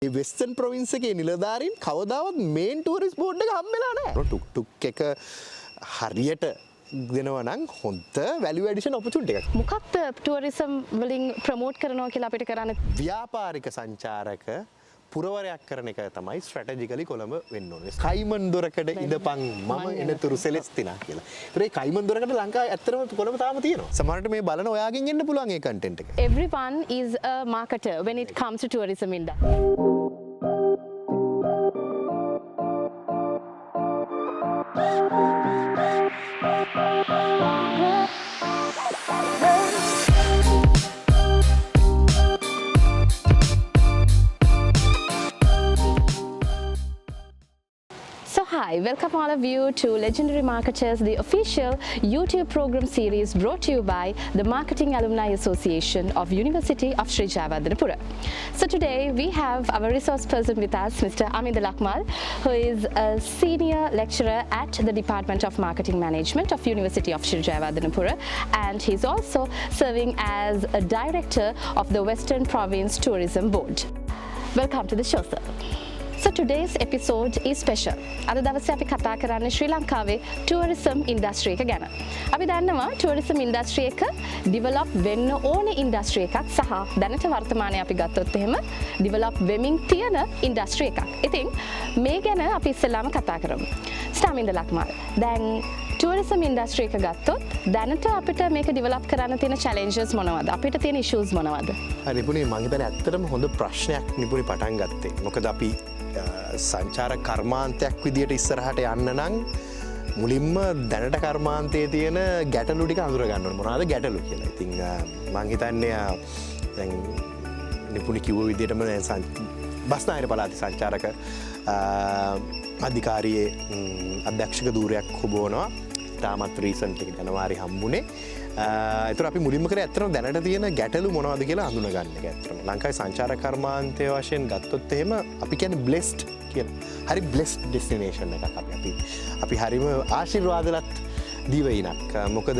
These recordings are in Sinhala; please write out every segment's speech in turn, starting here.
වෙස්ටර්න් ප්‍රොවින්ස් එකේ නිලධාරීන් කවදාවත් මේන් ටූරිස්ට් බෝඩ් එක හම්බෙලා නැහැ. ටුක් ටුක් එක හරියට දෙනවා නම් හොඳ වැලියු ඇඩිෂන් ඔපචුනිටි එකක්. මොකක්ද ටුවරිසම් වලින් ප්‍රොමෝට් කරනවා කියලා අපිට කරන්න? ව්‍යාපාරික සංචාරක පුරවරයක් කරන එක තමයි ස්ට්‍රැටජිකලි කොළඹ වෙන්න ඕනේ. කයිමන් දොරකඩ ඉඳපන් මම එනතුරු සෙලෙස්තිනා කියලා. ඒතර ඒ කයිමන් දොරකඩ ලංකාවේ ඇත්තටම කොළඹ තාම තියෙනවා. සමහරවිට මේ බලන ඔයාගෙන් එන්න පුළුවන් ඒ කන්ටෙන්ට් එක. Everyone is a marketer when it comes to tourism industry. Hi, welcome all of you to Legendary Marketers, the official YouTube program series brought to you by the Marketing Alumni Association of University of Sri Jayawardenepura. So today we have our resource person with us, Mr. Aminda Lakmal, who is a senior lecturer at the Department of Marketing Management of University of Sri Jayawardenepura, and he's also serving as a director of the Western Province Tourism Board. Welcome to the show, sir. So today's episode is special. අද දවසේ අපි කතා කරන්නේ ශ්‍රී ලංකාවේ tourism industry එක ගැන. අපි දන්නවා tourism industry එක develop වෙන්න ඕනේ industry එකක් සහ දැනට වර්තමානයේ අපි ගත්තොත් එහෙම develop වෙමින් තියෙන industry එකක්. ඉතින් මේ ගැන අපි ඉස්සෙල්ලාම කතා කරමු. ස්ටාමින්ද ලක්මාල්. දැන් tourism industry එක ගත්තොත් දැනට අපිට මේක develop කරන්න තියෙන challenges මොනවද? අපිට තියෙන issues මොනවද? නිපුණේ මම හිතන්නේ ඇත්තටම හොඳ ප්‍රශ්නයක් නිපුණේ පටන් ගත්තේ. මොකද අපි සංචාර කර්මාන්තයක් විදියට ඉස්සරහට යන්න නම් මුලින්ම දැනට කර්මාන්තයේ තියෙන ගැටලු ටික අඳුර ගන්න ඕනේ. මොනවාද ගැටලු කියලා. ඉතින් මම හිතන්නේ දැන් නිපුණි කිව්ව විදියටම බස්නාහිර පළාතේ සංචාරක අධිකාරියේ අධ්‍යක්ෂක ධූරයක් හොබවනවා. තාමත් රීසන්ට් එක ජනවාරි හම්බුනේ. ඒතර අපි මුලින්ම කරේ ඇත්තටම දැනට තියෙන ගැටලු මොනවද කියලා හඳුනා ගන්න එක ඇත්තටම. ලංකාවේ සංචාර කර්මාන්තය වශයෙන් ගත්තොත් එහෙම අපි කියන්නේ බ්ලෙස්ඩ් කියලා. හරි බ්ලෙස්ඩ් ඩෙස්ටිනේෂන් එකක් අපි හරිම ආශිර්වාදලත් දිවයිනක්. මොකද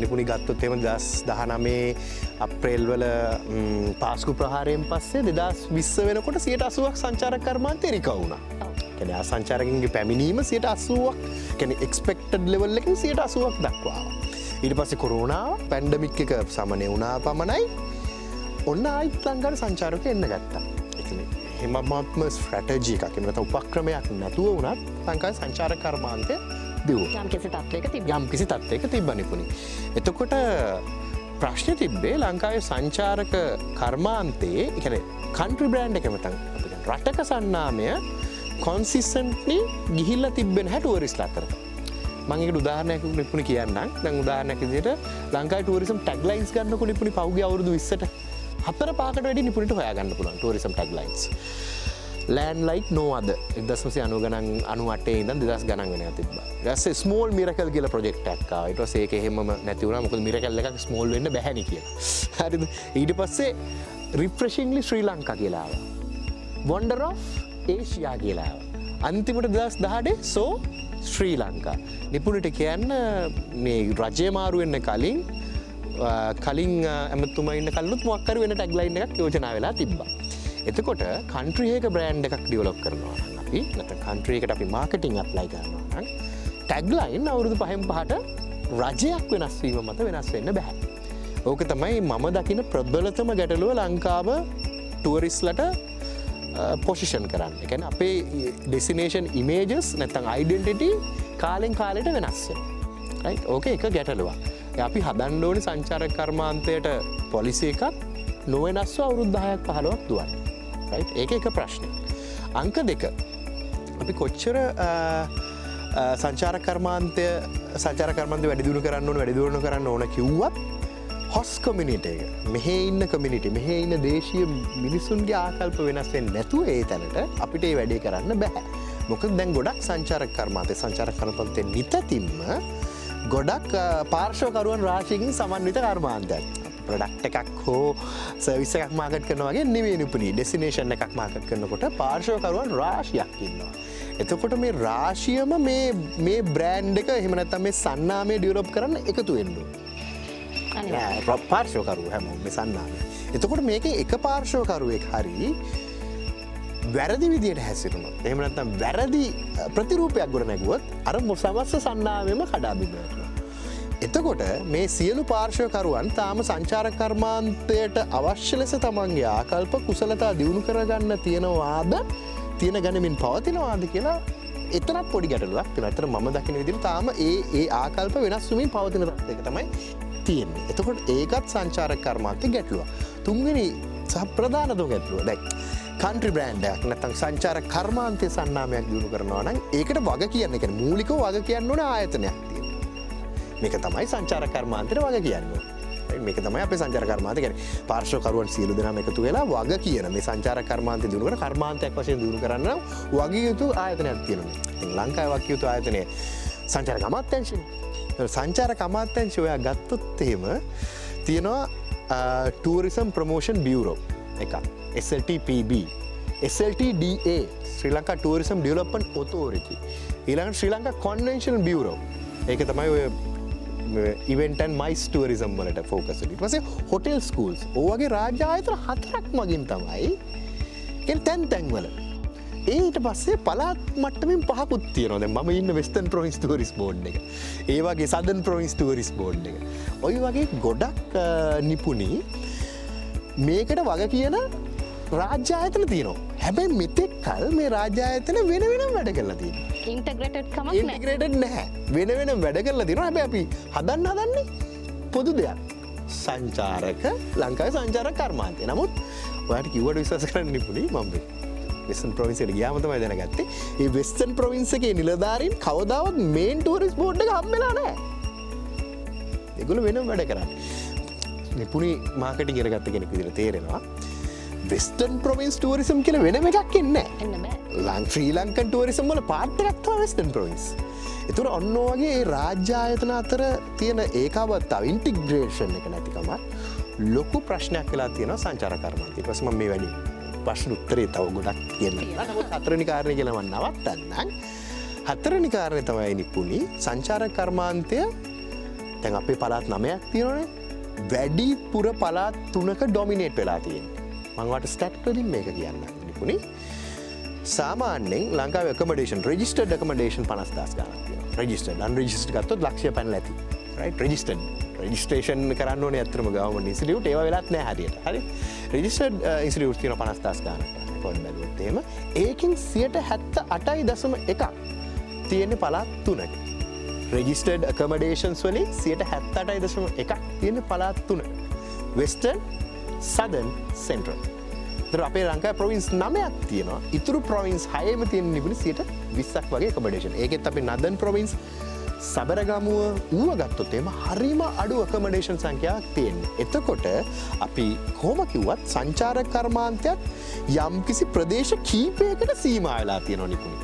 නිපුණි ගත්තොත් එහෙම 2019 අප්‍රේල් වල පාස්කු ප්‍රහාරයෙන් පස්සේ 2020 වෙනකොට 80%ක් සංචාර කර්මාන්තේ රිකවර් වුණා. කියන්නේ ආසංචාරකයන්ගේ පැමිණීම 80%ක් කියන්නේ එක්ස්පෙක්ටඩ් ලෙවල් එකකින් 80%ක් දක්වා ආවා. ඊට පස්සේ කොරෝනා පැන්ඩමික් එක සමනය වුණා පමණයි ඔන්න ආයිත් ලංකාවට සංචාරකයෝ එන්න ගත්තා. ඒ කියන්නේ හැමමත්ම ස්ට්‍රැටජි එකක් එහෙම නැත්නම් උපක්‍රමයක් නැතුව වුණත් ලංකාවේ සංචාර කර්මාන්තය දියුණුවා. යම්කිසි තත්ත්වයක තිබ්බා නිපුණි. එතකොට ප්‍රශ්නේ තිබ්බේ ලංකාවේ සංචාරක කර්මාන්තයේ ඒ කියන්නේ කන්ට්‍රි බ්‍රෑන්ඩ් එකම තමයි රටක සන්නාමය කොන්සිස්ටන්ට්ලි ගිහිල්ලා තිබෙන්නේ නැහැ ටුවරිස්ට්ලා අතරට. මම ඒකට උදාහරණයක් නිපුණි කියන්නම්. දැන් උදාහරණයක් විදිහට ලංකාවේ ටුවරිසම් ටැග්ලයින්ස් ගන්නකො නිපුණි පහුගිය අවුරුදු 20ට 4-5කට වැඩි නිපුණිට හොයාගන්න පුළුවන් tourism ටැග්ලයින්ස්. land like no other 1990 ගණන් 98 ඉඳන් 2000 ගණන් වෙනකන් තිබ්බා. ඊට පස්සේ small miracle කියලා ප්‍රොජෙක්ට් එකක් ආවා. ඊට පස්සේ ඒක එහෙමම නැති වුණා. මොකද miracle එකක් small වෙන්න බැහැනි කියලා. හරිද? ඊට පස්සේ refreshingly Sri Lanka කියලා ආවා. wonder of Asia කියලා ආවා. අන්තිමට 2018 so ශ්‍රී ලංකා. නිපුණට කියන්න මේ රජය මාරු වෙන්න කලින් ඇමතුමා ඉන්න කලිනුත් මොකක් හරි වෙන ටැග්ලයින් එකක් යෝජනා වෙලා තිබ්බා. එතකොට කන්ට්‍රි එක බ්‍රෑන්ඩ් එකක් ඩෙවලොප් කරනවා නම් අපි නැත්නම් කන්ට්‍රි එකට අපි මාකටිං ඇප්ලයි කරනවා නම් ටැග්ලයින් අවුරුදු 5ට රජයක් වෙනස් වීම මත වෙනස් වෙන්න බෑ. ඕක තමයි මම දකින ප්‍රබලතම ගැටලුව ලංකාව ටුවරිස්ට්ලට පොසිෂන් කරන්න. ඒ කියන්නේ අපේ ඩෙස්ටිනේෂන් ඉමේජස් නැත්නම් අයිඩෙන්ටිටි කාලෙන් කාලෙට වෙනස් වෙනවා. රයිට්? ඕකේ එක ගැටලුවක්. අපි හදන්න ඕනේ සංචාරක කර්මාන්තයට පොලිසි එකක් නොවෙනස්ව අවුරුදු 10ක් 15ක් දුවන්න. රයිට්? ඒක එක ප්‍රශ්නයක්. අංක 2. අපි කොච්චර සංචාරක කර්මාන්තය වැඩි දියුණු කරන්න ඕන කිව්වත් හොස් කමියුනිටි එක මෙහි ඉන්න කමියුනිටි මෙහි ඉන්න දේශීය මිනිසුන්ගේ ආකල්ප වෙනස් වෙන්නේ නැතුව ඒ තැනට අපිට ඒ වැඩේ කරන්න බෑ. මොකද දැන් ගොඩක් සංචාරක කර්මාන්තේ නිතින්ම ගොඩක් පාර්ශ්වකරුවන් රාශියකින් සමන්විත කර්මාන්තයක්. ප්‍රොඩක්ට් එකක් හෝ සර්විස් එකක් මාකට් කරනවා වගේ නෙවෙයි නිපුණි. ඩෙස්ටිනේෂන් එකක් මාකට් කරනකොට පාර්ශ්වකරුවන් රාශියක් ඉන්නවා. එතකොට මේ රාශියම මේ බ්‍රෑන්ඩ් එක එහෙම නැත්නම් මේ සන්නාමය ඩෙවලොප් කරන්න එකතු වෙන්න ඕනේ. පාර්ශ්වකරු හැමෝම මේ සන්නාමය. එතකොට මේකේ එක පාර්ශ්වකරුවෙක් හරි වැරදි විදියට හැසිරුණොත් එහෙම නැත්නම් වැරදි ප්‍රතිරූපයක් ගොඩ නැගුවොත් අර සමස්ත සන්නාවෙම කඩාබිඳ එතකොට මේ සියලු පාර්ශවකරුවන් තාම සංචාරක කර්මාන්තයට අවශ්‍ය ලෙස තමන්ගේ ආකල්ප කුසලතා දියුණු කරගන්න තියෙනවාද තියෙන ගණමින් පවතිනවාද කියලා එතනත් පොඩි ගැටලුවක් තියෙනවා. අතන මම දකින විදිහට තාම ඒ ආකල්ප වෙනස් වෙමින් පවතින තත්ත්වයක තමයි තියෙන්නේ. එතකොට ඒකත් සංචාරක කර්මාන්තයේ ගැටලුවක්. තුන්වෙනි සහ ප්‍රධානම ගැටලුව දැන් කන්ට්‍රි බ්‍රෑන්ඩ් එකක් නැත්නම් සංචාරක කර්මාන්තයේ සන්නාමයක් දියුණු කරනවා නම් ඒකට වග කියන්න කියන්නේ මූලිකව වග කියන්න ඕන ආයතනයක් තියෙනවා. මේක තමයි සංචාරක කර්මාන්තයට වග කියන්නේ. මේක තමයි අපේ සංචාරක කර්මාන්තය කියන්නේ. පාර්ශ්වකරුවන් සියලු දෙනාම එකතු වෙලා වග කියන මේ සංචාරක කර්මාන්තය දිනු කරන කර්මාන්තයක් වශයෙන් දිනු කරන්න නම් වග යුතු ආයතනයක් තියෙනවා. ඉතින් ලංකාවේ වග යුතු ආයතනය සංචාරක අමාත්‍යාංශනේ. සංචාරක අමාත්‍යාංශය ඔයා ගත්තොත් එහෙම තියෙනවා ටූරිසම් ප්‍රොමෝෂන් බියුරෝ එකක්. SLTPB, SLTDA, ශ්‍රී ලංකා ටූරිසම් ඩෙවලොප්මන්ට් ඔතොරිටි. ඊළඟට ශ්‍රී ලංකා කොන්වෙන්ෂනල් බියුරෝ. ඒක තමයි ඔය ඉවෙන්ට් ඇන්ඩ් මයිස් ටූරිසම් වලට ෆෝකස් වෙන්නේ. ඊට පස්සේ හොටෙල් ස්කූල්ස්. ඔයගේ රාජ්‍ය ආයතන 4ක් මගින් තමයි කියන්නේ තැන් වල. ඊට පස්සේ පළාත් මට්ටමින් 5කුත් තියෙනවා. දැන් මම ඉන්න වෙස්ටර්න් ප්‍රොවින්ස් ටූරිස්ට් බෝඩ් එක. ඒ වගේ සදර්න් ප්‍රොවින්ස් ටූරිස්ට් බෝඩ් එක. ඔය වගේ ගොඩක් නිපුණී මේකට වග කියන රාජ්‍ය ආයතන තියෙනවා. හැබැයි මෙතෙක් කල් මේ රාජ්‍ය ආයතන වෙන වෙනම වැඩ කරලා තියෙනවා. ඉන්ටග්‍රේටඩ් නැහැ. වෙන වෙනම වැඩ කරලා තියෙනවා. හැබැයි අපි හදන්නේ පොදු දෙයක්. සංචාරක ලංකාවේ සංචාරක කර්මාන්තය. නමුත් ඔයාලට කිව්වට විශ්වාස කරන්න නිපුණී මම වෙස්ටර්න් ප්‍රොවින්ස් එකට ගියාම තමයි දැනගත්තේ. මේ වෙස්ටර්න් ප්‍රොවින්ස් එකේ නිලධාරීන් කවදාවත් මේන් ටූරිස්ට් බෝඩ් එක හම්බෙලා නැහැ. ඒගොල්ලෝ වෙනම වැඩ කරන්නේ. නිපුණී මාකටිං කරගත්ත කෙනෙක් විදිහට තේරෙනවා. වෙස්ටර්න් ප්‍රොවින්ස් ටූරිසම් කියලා වෙනම එකක් එන්නේ නැහැ. ශ්‍රී ලංකන් ටූරිසම් වල පාර්ට් එකක් තමයි වෙස්ටර්න් ප්‍රොවින්ස්. ඒතර ඔන්න ඔයගේ ඒ රාජ්‍ය ආයතන අතර තියෙන ඒකාබද්ධතාව ඉන්ටිග්‍රේෂන් එක නැතිකම ලොකු ප්‍රශ්නයක් වෙලා තියෙනවා සංචාරක කර්මාන්තය. ඊට පස්සේ මම මේ වැඩි ප්‍රශ්න උත්තරේ තව ගොඩක් කියන්නවා. නමුත් හතරවෙනි කාරණේ කියලා මම නවත්තන්නම්. හතරවෙනි කාරණේ තමයි නිපුණී සංචාරක කර්මාන්තය දැන් අපේ පළාත් 9ක් තියෙනවනේ. වැඩිපුර පළාත් 3ක ඩොමිනේට් වෙලා තියෙනවා. මම වට ස්ටැට් වලින් මේක කියන්න නිපුණී. සාමාන්‍යයෙන් ලංකාවේ ඇකොමඩේෂන් රෙජිස්ටර්ඩ් ඇකොමඩේෂන් 50000 ගණන් තියෙනවා. රෙජිස්ටර්ඩ් අන්රෙජිස්ටර්ඩ් ගත්තොත් ලක්ෂය පැනලා ඇති. රයිට් රෙජිස්ටර්ඩ් රෙජිස්ට්‍රේෂන් කරන්න ඕනේ අත්‍තරම ගවර්න්මන්ට් ඉන්ස්ටිටියුට් ඒවා වෙලත් නැහැ හරියට. හරි. රෙජිස්ටර්ඩ් ඉන්ස්ටිටියුට් තියෙනවා 50000 ගණන්. පොඩ්ඩක් බැලුවොත් එහෙම ඒකෙන් 78.1ක් තියෙන්නේ පළාත් 3ක. රෙජිස්ටර්ඩ් ඇකොමඩේෂන්ස් වලින් 78.1ක් තියෙන්නේ පළාත් 3ක. Western සදර්න් central. ඒතර අපේ ලංකාවේ ප්‍රොවින්ස් 9ක් තියෙනවා. ඉතුරු ප්‍රොවින්ස් 6ෙම තියෙන නිපුණි 20ක් වගේ ඇකොමඩේෂන්. ඒකෙත් අපි නදර්න් ප්‍රොවින්ස් සබරගමුව ඌව ගත්තොත් එහෙම හරිම අඩු ඇකොමඩේෂන් සංඛ්‍යාවක් තියෙනවා. එතකොට අපි කොහොම කිව්වත් සංචාරක කර්මාන්තයක් යම්කිසි ප්‍රදේශ කීපයකට සීමා වෙලා තියෙනවා නිපුණි.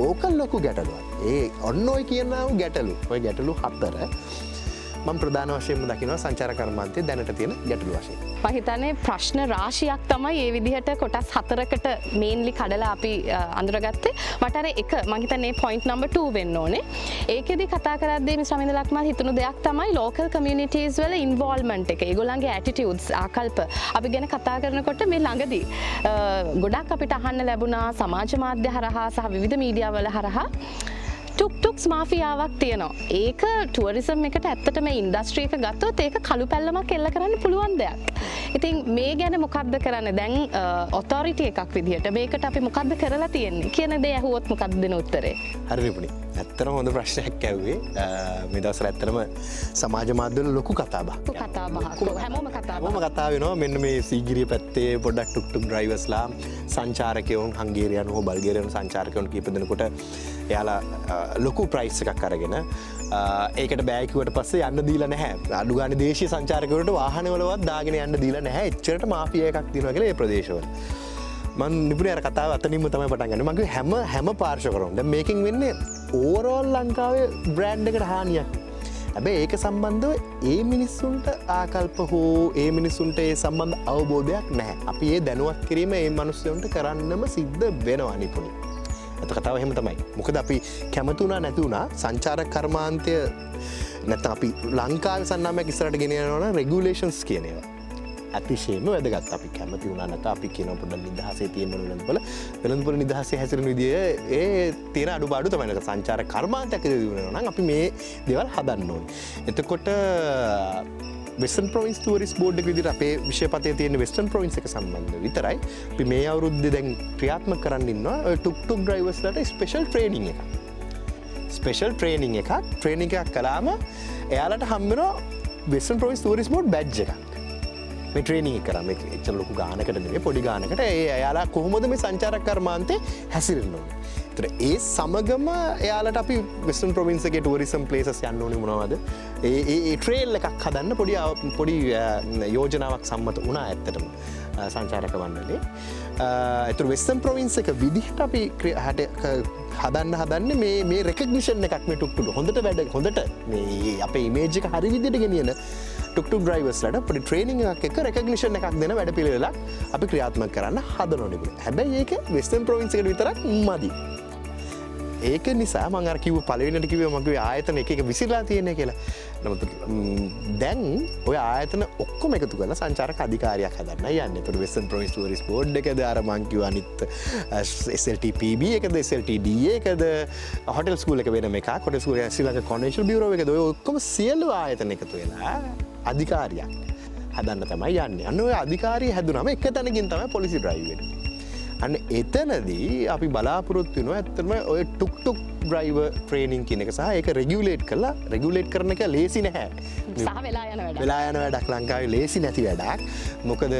ඕක ලොකු ගැටලුවක්. ඒ ඔන්න ඔය කියනවා ගැටලු. ඔය ගැටලු 4 මම ප්‍රධාන වශයෙන්ම දකිනවා සංචාරක කර්මාන්තයේ දැනට තියෙන ගැටලු වශයෙන්. මම හිතන්නේ ප්‍රශ්න රාශියක් තමයි මේ විදිහට කොටස් 4කට මේන්ලි කඩලා අපි අඳුරගත්තේ. මට අර එක මම හිතන්නේ point number 2 වෙන්න ඕනේ. ඒකෙදි කතා කරද්දී මිස් රමින්ද ලක්මාල් හිතුණු දෙයක් තමයි local communities වල involvement එක. ඒගොල්ලන්ගේ attitudes ආකල්ප අපි ගැන කතා කරනකොට මේ ළඟදී ගොඩක් අපිට අහන්න ලැබුණා සමාජ මාධ්‍ය හරහා සහ විවිධ මීඩියා වල හරහා ටුක්ටුක්ස් මාෆියාවක් තියෙනවා. ඒක ටුවරිසම් එකට ඇත්තට මේ ඉන්ඩස්ට්‍රි එක ගත්තොත් ඒක කළු පැල්ලමක් එල්ල කරන්න පුළුවන් දෙයක්. ඉතින් මේ ගැන මොකද්ද කරන්නේ? දැන් ඔතොරිටි එකක් විදිහට මේකට අපි මොකද්ද කරලා තියෙන්නේ කියන දේ ඇහුවොත් මොකද්ද දෙන උත්තරේ? හරි රිපුණි. ඇත්තටම හොඳ ප්‍රශ්නයක් ඇහුවේ. මේ දවස්වල ඇත්තටම සමාජ මාධ්‍යවල ලොකු කතා බහක්. හැමෝම කතා වෙනවා. මෙන්න මේ සීගිරිය පැත්තේ පොඩ්ඩක් ටුක්ටුක් ඩ්‍රයිවර්ස්ලා සංචාරකයන් හංගේරියන් හෝ බල්ගේරියන් සංචාරකයන් කීප දෙනෙකුට එයාලා ලොකු ප්‍රයිස් එකක් අරගෙන ඒකට බෑ කිව්වට පස්සේ යන්න දීලා නැහැ. අඩු ගානේ දේශීය සංචාරකවලට වාහනවලවත් දාගෙන යන්න දීලා නැහැ. එච්චරට මාෆියා එකක් තියෙනවා කියලා ඒ ප්‍රදේශවල. මම නිපුණේ අර කතාව අතනින්ම තමයි පටන් ගන්නේ. මම හැම පාර්ශවකරම දැන් මේකෙන් වෙන්නේ ඕවරෝල් ලංකාවේ බ්‍රෑන්ඩ් එකට හානියක්. හැබැයි ඒක සම්බන්ධව ඒ මිනිස්සුන්ට ආකල්ප හෝ ඒ මිනිස්සුන්ට ඒ සම්බන්ධ අවබෝධයක් නැහැ. අපි ඒ දැනුවත් කිරීම ඒ මිනිස්සුන්ට කරන්නම සිද්ධ වෙනවා නිපුණේ. අත කතාව එහෙම තමයි. මොකද අපි කැමති වුණා නැති වුණා සංචාරක කර්මාන්තය නැත්නම් අපි ලංකාවේ සන්නාමයක් ඉස්සරහට ගෙන යනවා නම් රෙගියුලේෂන්ස් කියන ඒවා. අතිශයම වැදගත්. අපි කැමති වුණා නැත අපි කියන පොඩ්ඩක් නිදහසේ තියෙන වෙළඳපොළ වෙළඳපොළ නිදහසේ හැසිරෙන විදිය ඒ තියෙන අඩුපාඩු තමයි. සංචාර කර්මාන්තයක් දියුණු වෙනවා නම් අපි මේ දේවල් හදන්න ඕනේ. එතකොට වෙස්ටර්න් ප්‍රොවින්ස් ටූරිස්ට් බෝඩ් එක විදිහට අපේ විෂයපතේ තියෙන වෙස්ටර්න් ප්‍රොවින්ස් එක සම්බන්ධ විතරයි අපි මේ අවුරුද්දේ දැන් ක්‍රියාත්මක කරන්න ඉන්නවා ඔය ටුක් ඩ්‍රයිවර්ස්ලාට ස්පෙෂල් ට්‍රේනින් එකක්. ස්පෙෂල් ට්‍රේනින් එකක් එකක් කළාම එයාලට හම්බ වෙනවා western province tourist board badge එකක්. මේ ට්‍රේනින් එක කරාම එච්චර ලොකු ගානකට නෙවෙයි පොඩි ගානකට එයාලා කොහොමද මේ සංචාරක කර්මාන්තේ හැසිරෙන්න ඕනේ. ඒතර ඒ සමගම එයාලට අපි වෙස්ටර්න් ප්‍රොවින්ස් එකේ ටූරිසම් ප්ලේසස් යන්න ඕනේ මොනවද? ඒ ට්‍රේල් එකක් හදන්න පොඩි යෝජනාවක් සම්මත වුණා ඇත්තටම සංචාරක මණ්ඩලේ. ඒතර වෙස්ටර්න් ප්‍රොවින්ස් එක විදිහට අපි හදන්නේ මේ රෙකග්නිෂන් එකක් මේ ටුක් හොඳට මේ අපේ ඉමේජ් එක හරි විදිහට ගෙනියන ටුක් ඩ්‍රයිවර්ස්ලාට පොඩි ට්‍රේනින් එකක් එක රෙකග්නිෂන් එකක් දෙන වැඩපිළිවෙලක් අපි ක්‍රියාත්මක කරන්න හදනවා. හැබැයි ඒක වෙස්ටර්න් ප්‍රොවින්ස් එකට විතරක් මදි. ඒක නිසා මම අර කිව්ව පළවෙනිට කිව්වේ මම කිව්වේ ආයතන එක විසිරලා තියෙන්නේ කියලා. නමුත් දැන් ඔය ආයතන ඔක්කොම එකතු කරලා සංචාරක අධිකාරියක් හදන්න යන්නේ. ඒතකොට වෙස්ටර්න් ප්‍රොවින්ස් ටූරිස්ට් බෝඩ් එකද අර මම කිව්ව අනිත් SLTPB එකද SLTDA එකද හොටෙල් ස්කූල් එක වෙනම එකක්. හොටෙල් ස්කූල් එක ශ්‍රී ලංකා කොන්වෙන්ෂනල් බියුරෝ එකද ඔය ඔක්කොම සියලු ආයතන එකතු වෙලා අධිකාරියක් හදන්න තමයි යන්නේ. අන්න ඔය අධිකාරිය හැදුනම එක තැනකින් තමයි පොලිසි ඩ්‍රයිව් වෙන්නේ. අන්න එතනදී අපි බලාපොරොත්තු වෙනවා ඇත්තටම ඔය ටුක් ඩ්‍රයිවර් ට්‍රේනින් කියන එක සහ ඒක රෙගියුලේට් කරන එක ලේසි නැහැ. සහ වෙලා යන වැඩක් ලංකාවේ ලේසි නැති වැඩක්. මොකද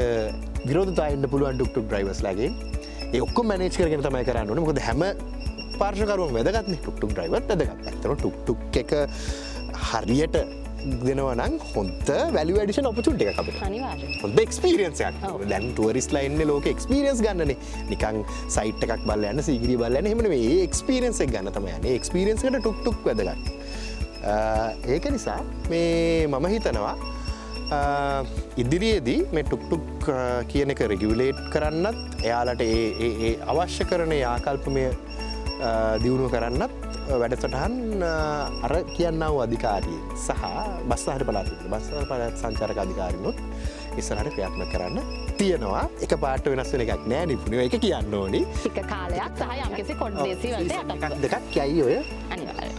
විරෝධතා එන්න පුළුවන් ටුක් ඩ්‍රයිවර්ස්ලාගෙන්. ඒ ඔක්කොම මැනේජ් කරගෙන තමයි කරන්න ඕනේ. මොකද හැම පාර්ශ්වකරුවම වැදගත්නේ ටුක් ඩ්‍රයිවර්ත් වැදගත්. ඇත්තටම ටුක් එක හරියට දෙනවා නම් හොඳ වැලියු ඇඩිෂන් ඔපචුනිටි එකක් අපිට. අනිවාර්යයෙන්. හොඳ එක්ස්පීරියන්ස් එකක්. දැන් ටුවරිස්ට්ලා ඉන්නේ ලෝකේ එක්ස්පීරියන්ස් ගන්නනේ. නිකන් සයිට් එකක් බලලා යන්න සීගිරිය බලලා යන්න එහෙම නෙමෙයි. ඒ එක්ස්පීරියන්ස් එක ගන්න තමයි යන්නේ. ඒ එක්ස්පීරියන්ස් එකට ටුක් වැදගත්. ඒක නිසා මේ මම හිතනවා ඉදිරියේදී මේ ටුක් කියන එක රෙගියුලේට් කරන්නත් එයාලට ඒ අවශ්‍ය කරන ආකල්පමය දියුණුව කරන්නත් වැඩසටහන් අර කියන්නව අධිකාරිය සහ බස්සහර පළාත් සංචාරක අධිකාරිනුත් ඉස්සරහට ක්‍රියාත්මක කරන්න තියෙනවා. එක පාට වෙනස් වෙන එකක් නෑ නිපුණයෝ ඒක කියන්න ඕනි. ටික කාලයක් සහ යම්කිසි කොන්දේසි වලට එකක් දෙකක් කියයි ඔය. අනිවාර්යයෙන්.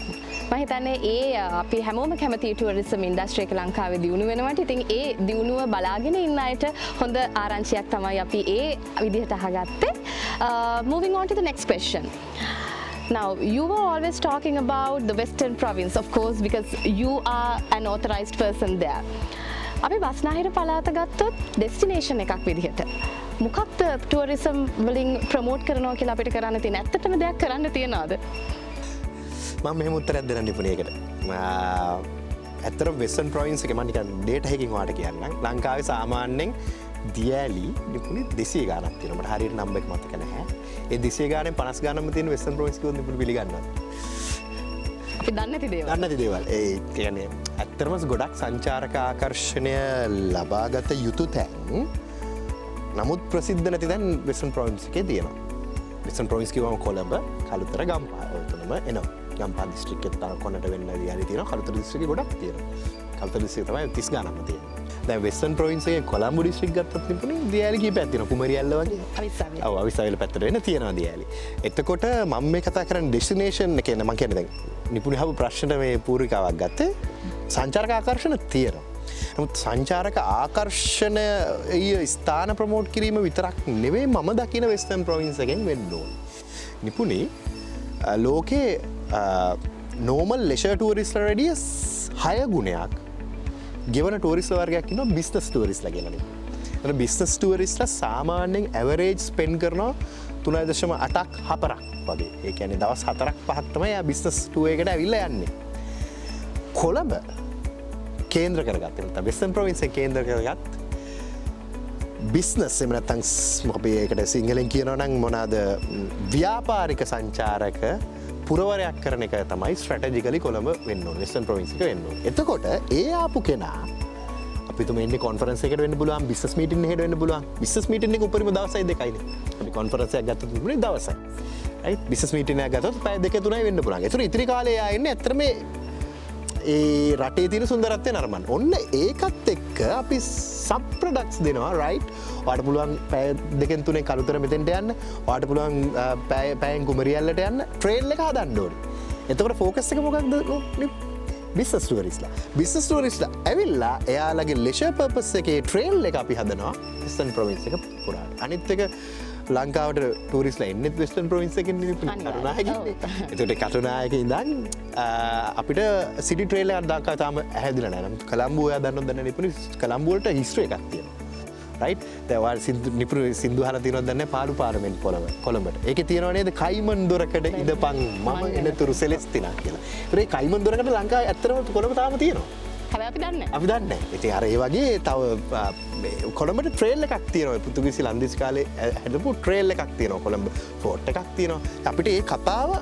මම හිතන්නේ ඒ අපි හැමෝම කැමති ටුවරිසම් ඉන්ඩස්ට්‍රි එක ලංකාවේ දියුණු වෙනවට. ඉතින් ඒ දියුණුව බලාගෙන ඉන්න අයට හොඳ ආරංචියක් තමයි අපි ඒ විදිහට අහගත්තේ. Moving on to the next question. Now, you were always talking about the Western Province, of course, because you are an authorized person there. අපි බස්නාහිර පළාත ගත්තොත් ඩෙස්ටිනේෂන් එකක් විදිහට. මොකක්ද ටුවරිසම් වලින් ප්‍රමෝට් කරනවා කියලා අපිට කරන්න තියෙන? ඇත්තටම දෙයක් කරන්න තියනවද? මම මෙහෙම උත්තරයක් දෙන්න නිපුණේකට. ඇත්තටම වෙස්ටර්න් ප්‍රොවින්ස් එකේ මම නිකන් ඩේටා එකකින් ඔයාලට කියන්නම්. ලංකාවේ සාමාන්‍යයෙන් දියලි නිපුණි 200 ගානක් තියෙනවා. මට හරියට නම්බර් එක මතක නැහැ. ඒ 200 ගානෙන් 50 ගානක්ම තියෙන වෙස්ටර්න් ප්‍රොවින්ස් කිව්වොත් නිපුණි පිළිගන්නවා. අපි දන්නේ නැති දේවල්. ඒ කියන්නේ ඇත්තටම ගොඩක් සංචාරක ආකර්ෂණය ලබාගත යුතු තැන්. නමුත් ප්‍රසිද්ධ නැති තැන් වෙස්ටර්න් ප්‍රොවින්ස් එකේ තියෙනවා. වෙස්ටර්න් ප්‍රොවින්ස් කිව්වම කොළඹ, කළුතර, ගම්පහ ඔය තුනම එනවා. ගම්පහ දිස්ත්‍රික්කෙත් තව කොනට වෙන්න විදිහට තියෙනවා. කළුතර දිස්ත්‍රික්කේ ගොඩක් තියෙනවා. කළුතර දිස්ත්‍රික්කේ තමයි 30 ගානක්ම තියෙනවා. දැන් වෙස්ටර්න් ප්‍රොවින්ස් එකේ කොළඹ දිස්ත්‍රික් ගත්තත් නිපුණි දියලි කීපයක් තියෙනවා. කුමරියල්ල වගේ. අවිස්සාවිල. ඔව් අවිස්සාවිල පැත්තට වෙන තියෙනවා දියලි. එතකොට මම මේ කතා කරන්නේ ඩෙස්ටිනේෂන් එකේ නේ. මම කියන්නේ දැන් නිපුණි හවු ප්‍රශ්නට මේ පූර්විකාවක් ගත්තේ සංචාරක ආකර්ෂණ තියෙනවා. නමුත් සංචාරක ආකර්ෂණය ස්ථාන ප්‍රමෝට් කිරීම විතරක් නෙවෙයි මම දකින වෙස්ටර්න් ප්‍රොවින්ස් එකෙන් වෙන්න ඕනේ. නිපුණි ලෝකේ නෝමල් ලෙෂර් ටූරිස්ට්ලා වැඩිය 6 ගුණයක් ගෙවන ටූරිස්ට් වර්ගයක් ඉන්නවා බිස්නස් ටූරිස්ට්ලා කියලා නේ. ඒතර බිස්නස් ටූරිස්ට්ලා සාමාන්‍යයෙන් ඇවරේජ් ස්පෙන්ඩ් කරනවා 3.8ක් 4ක් වගේ. ඒ කියන්නේ දවස් 4ක් 5ක් තමයි ආ බිස්නස් ටූර් එකකට ඇවිල්ලා යන්නේ. කොළඹ කේන්ද්‍ර කරගත්ත නැත්නම් වෙස්ටර්න් ප්‍රොවින්ස් එක කේන්ද්‍ර කරගත් බිස්නස් එහෙම නැත්නම් අපි ඒකට සිංහලෙන් කියනවා නම් මොනවාද ව්‍යාපාරික සංචාරක පුරවරයක් කරන එක තමයි ස්ට්‍රැටජිකලි කොළඹ වෙන්න ඕනේ වෙස්ටර්න් ප්‍රොවින්ස් එක වෙන්න ඕනේ. එතකොට ඒ ආපු කෙනා අපි තුම එන්නේ කොන්ෆරන්ස් එකකට වෙන්න පුළුවන් බිස්නස් මීටින් එකකට වෙන්න පුළුවන්. බිස්නස් මීටින් එක උපරිම දවසයි දෙකයිනේ. අපි කොන්ෆරන්ස් එකක් ගත්තොත් මුනේ දවසයි. right බිස්නස් මීටින් එකක් ගත්තොත් පැය දෙක තුනයි වෙන්න පුළුවන්. ඒතර ඉතිරි කාලේ ආ ඉන්නේ ඇත්තට මේ ඒ රටේ තින සුන්දරත්වය නරමන් ඔන්න ඒකත් එක්ක අපි සප්‍රඩක්ස් දෙනවා රයිට් වාට පුළුවන් පැය දෙකෙන් තුනේ කළුතර මෙතෙන්ට යන්න වාට පුළුවන් පැයෙන් කුමරියල්ලට යන්න ට්‍රේල් එක හදන්ඩෝඩ එතකට ෆෝකස් එක මොකක්ද බිස්ස්ටුවරිස්ලා බිස්ස්ටුවරිස්ලා ඇවිල්ලා එයාලගේ ලෙෂ පපස් එකේ ට්‍රේල් එක අපි හදනවා ස්තන් ප්‍රවින්ස් එක පුරාට අනිත් එක ලංකාවට ටරිස්ල එන්නෙත් වෙස්ටන් ප්‍රවින්ස එක එතට කටුනායක ඉදන් අපිට සිටි ට්‍රේල අදක්කා තාම ඇහැදිල නෑනම් කළම්බුව දන්න දන්න නිපුණ කළම්බුවලට හිස්ට්‍රේ එකක් තියෙන රයි් තැවල් නිපුර සිින්දුහන තින දන්න පාලු පාරමෙන් කොළඹට ඒක තියෙනවනේද කයිමන් දොරකට ඉද පං මම එනතුරු සෙලෙස් තින කියලා රේ කයිමන් දොරකට ලංකා ඇත්තරම කොළඹ තාම තියෙනවා අපි දන්න ඉති අර ඒ වගේ තව කොළඹට ට්‍රේල් එකක් තියනව පුතුගිසි ලන්දිස් කාලේ හැදපු ට්‍රේල් එකක් තියනවා කොළඹ ෆෝට් එකක් තියෙනවා අපිට ඒ කතාව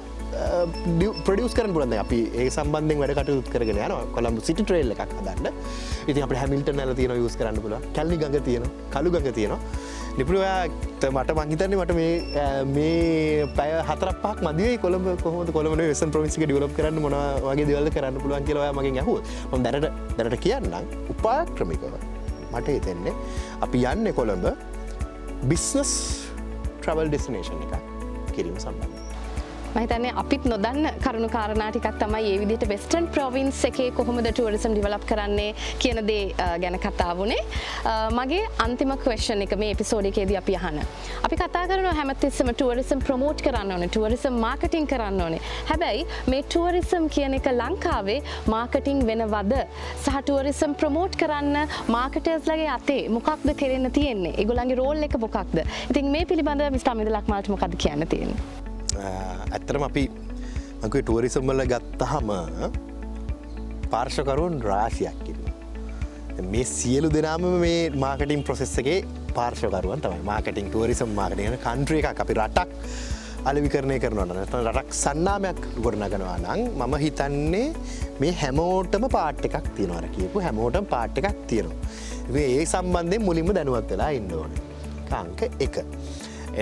ප්‍රඩියස් කරන පුලන්ද අපි ඒ සම්බන්ධෙන් වැඩ කටයුත් කරගෙන යන කොළඹ සිටි ට්‍රේල් එකක් හදන්න ඉතින් අප හැමිල්ට නැල තියෙන යස් කරන්න පුල කැල්ලි ගඟ තියෙන කළු ගඟ තියෙනවා නිපුරයාට මට මංහිතන්නේ මට මේ පැය හතරක් මදේ කොළඹ කොහොම කොළඹ වෙසන් ප්‍රවිසික ඩියලප් කරන්න මොන වගේ දෙවල්ල කරන්න පුළුවන් කියලවා මගින් ඇහුව ම දැනට කියන්නම් උපාක්‍රමිකව මට හිතෙන්නේ අපි යන්න කොළඹ බිස්නස් ට්‍රවල් ඩෙස්නේෂන් එක කිරීම සම්බන්ධ මහිතන්නේ අපිත් නොදන්න කරුණු කාරණාටිකක් තමයි ඒ විදිහට වෙස්ටර්න් ප්‍රොවින්ස් එකේ කොහොමද ටුවරිසම් ඩිවලොප් කරන්නේ කියන දේ ගැන කතා වුණේ. මගේ අන්තිම ක්වෙස්චන් එක මේ එපිසෝඩ් එකේදී අපි අහන. අපි කතා කරනවා හැමතිස්සෙම ටුවරිසම් ප්‍රොමෝට් කරන්න ඕනේ, ටුවරිසම් මාකටිං කරන්න ඕනේ. හැබැයි මේ ටුවරිසම් කියන එක ලංකාවේ මාකටිං වෙනවද? සහ ටුවරිසම් ප්‍රොමෝට් කරන්න මාකටර්ස්ලගේ අතේ මොකක්ද කරන්න තියෙන්නේ? ඒගොල්ලන්ගේ රෝල් එක මොකක්ද? ඉතින් මේ පිළිබඳව මිස්ටර් අමිද ලක්මාල්ට මොකක්ද කියන්න තියෙන්නේ? ඇත්තරම අපි මකුවේ ටුවරිසම්වල ගත්තහම පාර්ශකරුවන් රාශියක් ඉන්නවා. මේ සියලු දෙනාම මේ මාකටිං ප්‍රොසෙස් එකේ පාර්ශකරුවන් තමයි. මාකටිං ටුවරිසම් මාකටිං යන කන්ට්‍රි එකක් අපි රටක් අලෙවිකරණය කරනවා නම් රටක් සන්නාමයක් ගොඩනගනවා නම් මම හිතන්නේ මේ හැමෝටම පාට් එකක් තියෙනවා. අර කියපු හැමෝටම පාට් එකක් තියෙනවා. ඒ සම්බන්ධයෙන් මුලින්ම දැනුවත් වෙලා ඉන්න ඕනේ. අංක 1.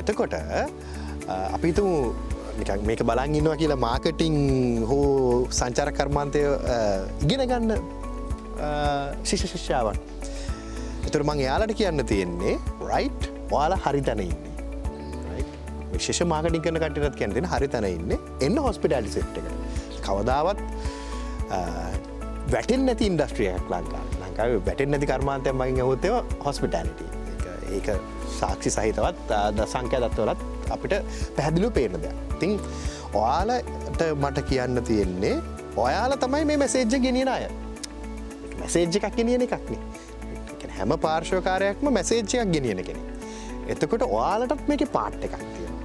එතකොට අපි හිතමු මේක බලන් ඉන්නවා කියලා මාකටිං හෝ සංචාර කර්මාන්තය ඉගෙන ගන්න ශිෂ්‍යාවන්. එතකොට මම එයාලට කියන්න තියෙන්නේ රයිට් ඔයාලා හරි තැන ඉන්නේ. විශේෂ මාකටිං කරන කට්ටියටත් කියන්න තියෙන හරි තැන ඉන්නේ. එන්න හොස්පිටැලිටි සෙක්ටර් එකට. කවදාවත් වැටෙන්නේ නැති ඉන්ඩස්ට්‍රි එකක් ලංකාවේ. ලංකාවේ වැටෙන්නේ නැති කර්මාන්තයක් මගින් ඇහුවොත් ඒවා හොස්පිටැලිටි. ඒක සාක්ෂි සහිතවත් සංඛ්‍යා දත්තවලත් අපිට පැහැදිලිව පේන දෙයක්. ඉතින් ඔයාලට මට කියන්න තියෙන්නේ ඔයාලා තමයි මේ මැසේජ් එක ගෙනියන අය. මැසේජ් එකක් ගෙනියන එකක් නේ. හැම පාර්ශ්වකාරයක්ම මැසේජ් එකක් ගෙනියන කෙනෙක්. එතකොට ඔයාලටත් මේකේ පාර්ට් එකක් තියෙනවා.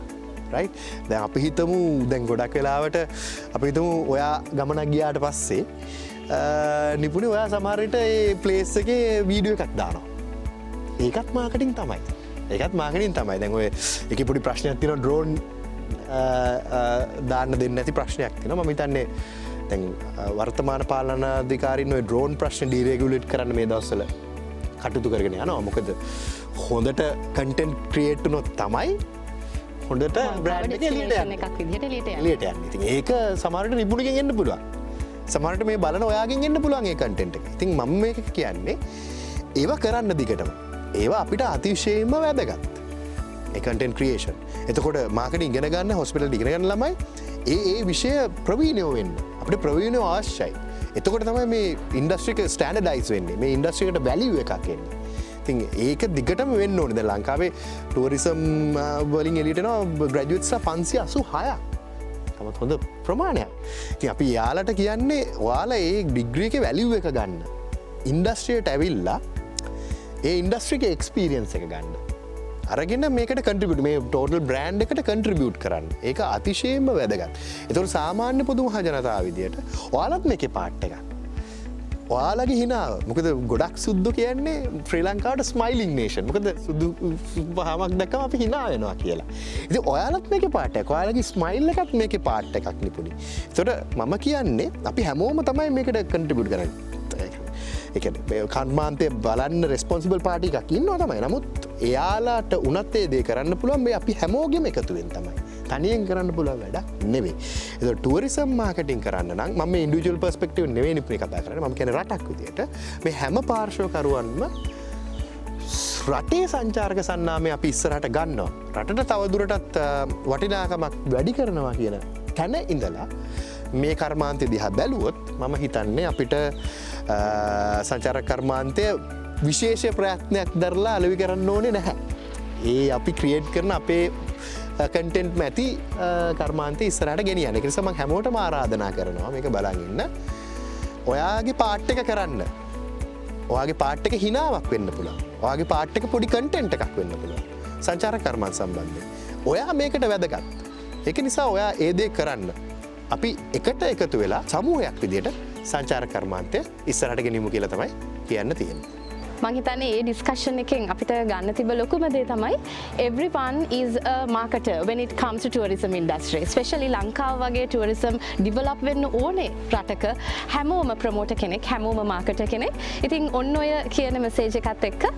රයිට්? දැන් අපි හිතමු දැන් ගොඩක් වෙලාවට අපි හිතමු ඔයා ගමනක් ගියාට පස්සේ නිපුණේ ඔයා සමහර විට ඒ ප්ලේස් එකේ වීඩියෝ එකක් දානවා. ඒකත් මාකටිං තමයි. ඒකත් මාකටිං තමයි. දැන් ඔය එකේ පොඩි ප්‍රශ්නයක් තියෙනවා ඩ්‍රෝන් දාන්න දෙන්නේ නැති ප්‍රශ්නයක් තියෙනවා. මම හිතන්නේ දැන් වර්තමාන පාලන අධිකාරීන් ඔය ඩ්‍රෝන් ප්‍රශ්න ඩිරෙගුලේට් කරන්න මේ දවස්වල කටයුතු කරගෙන යනවා. මොකද හොඳට කන්ටෙන්ට් ක්‍රියේට් වුණොත් තමයි හොඳට බ්‍රෑන්ඩ් එක එළියට යන්නේ. ඉතින් ඒක සමහරවිට නිපුණකින් එන්න පුළුවන්. සමහරවිට මේ බලන ඔයාගෙන් එන්න පුළුවන් ඒ කන්ටෙන්ට් එක. ඉතින් මම මේක කියන්නේ ඒවා කරන්න දිගටම. ඒවා අපිට අතිශයම වැදගත්. Content creation. එතකොට මාකටිං ඉගෙන ගන්න හොස්පිටල් ඉගෙන ගන්න ළමයි ඒ විෂය ප්‍රවීණයෝ වෙන්න. අපිට ප්‍රවීණයෝ අවශ්‍යයි. එතකොට තමයි මේ ඉන්ඩස්ට්‍රි එක ස්ටෑන්ඩඩයිස් වෙන්නේ. මේ ඉන්ඩස්ට්‍රි එකට වැලියු එකක් එන්නේ. ඉතින් ඒක දිගටම වෙන්න ඕනේ. දැන් ලංකාවේ ටුවරිසම් වලින් එළියට එනවා ග්‍රැජුවේට්ස්ලා 586ක්. තමත් හොඳ ප්‍රමාණයක්. ඉතින් අපි යාලට කියන්නේ ඔයාලා ඒ ඩිග්‍රී එකේ වැලියු එක ගන්න. ඉන්ඩස්ට්‍රියට ඇවිල්ලා ඒ ඉන්ඩස්ට්‍රික එක්ස්පීරියන්ස් එක ගන්න. අරගෙන මේකට කන්ට්‍රිබියුට් මේ ටෝටල් බ්‍රෑන්ඩ් එකට කන්ට්‍රිබියුට් කරන්න. ඒක අතිශයින්ම වැදගත්. ඒතකොට සාමාන්‍ය පොදු මහ ජනතාව විදියට ඔයාලත් මේකේ පාර්ට් එකක්. ඔයාලගේ හිනාව. මොකද ගොඩක් සුද්දු කියන්නේ ශ්‍රී ලංකාවට ස්මයිලිං නේෂන්. මොකද සුදු පහමක් දැක්කම අපි hina වෙනවා කියලා. ඉතින් ඔයාලත් මේකේ පාර්ට් එකක්. ඔයාලගේ ස්මයිල් එකත් මේකේ පාර්ට් එකක් නිපුණි. ඒතකොට මම කියන්නේ අපි හැමෝම තමයි මේකට කන්ට්‍රිබියුට් කරන්නේ. කර්මාන්තය බලන්න රෙස්පොන්සිබල් පාටි එකක් ඉන්නවා තමයි. නමුත් එයාලාට උනත් ඒ දේ කරන්න පුළුවන් මේ අපි හැමෝගෙම එකතුවෙන් තමයි. තනියෙන් කරන්න පුළුවන් වැඩක් නෙවෙයි. ඒක ටුවරිසම් මාකටිං කරන්න නම් මම මේ ඉන්ඩිවිජුවල් පර්ස්පෙක්ටිව් නෙවෙයි නේ කතා කරන්නේ. මම කියන්නේ රටක් විදියට මේ හැම පාර්ශ්වකරුවන්ම රටේ සංචාරක සන්නාමය අපි ඉස්සරහට ගන්නවා. රටට තවදුරටත් වටිනාකමක් වැඩි කරනවා කියන තැන ඉඳලා මේ කර්මාන්තය දිහා බැලුවොත් මම හිතන්නේ අපිට සංචාරක කර්මාන්තය විශේෂ ප්‍රයත්නයක් දරලා අලෙවි කරන්න ඕනේ නැහැ. ඒ අපි ක්‍රියේට් කරන අපේ කන්ටෙන්ට් මැති කර්මාන්තය ඉස්සරහට ගෙනියන්න. ඒක නිසා මම හැමෝටම ආරාධනා කරනවා මේක බලන් ඉන්න. ඔයාගේ පාර්ට් එක කරන්න. ඔයාගේ පාර්ට් එක හිනාවක් වෙන්න පුළුවන්. ඔයාගේ පාර්ට් එක පොඩි කන්ටෙන්ට් එකක් වෙන්න පුළුවන්. සංචාරක කර්මාන්ත සම්බන්ධයෙන්. ඔයා මේකට වැදගත්. ඒක නිසා ඔයා ඒ දේ කරන්න. අපි එකට එකතු වෙලා සමූහයක් විදියට සංචාරක කර්මාන්තය ඉස්සරහට ගෙනියමු කියලා තමයි කියන්න තියෙන්නේ. මං හිතන්නේ ඒ ඩිස්කෂන් එකෙන් අපිට ගන්න තිබ ලොකුම දේ තමයි everyone is a marketer when it comes to tourism industry. Especially ලංකාව වගේ tourism develop වෙන්න ඕනේ රටක හැමෝම ප්‍රමෝටර් කෙනෙක්, හැමෝම marketer කෙනෙක්. ඉතින් ඔන්න ඔය කියන මෙසේජ් එකත් එක්ක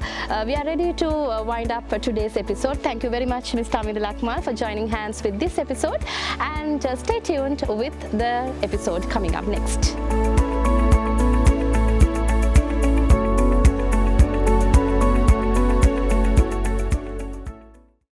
we are ready to wind up today's episode. Thank you very much Mr. Amida Lakmal for joining hands with this episode and stay tuned with the episode coming up next.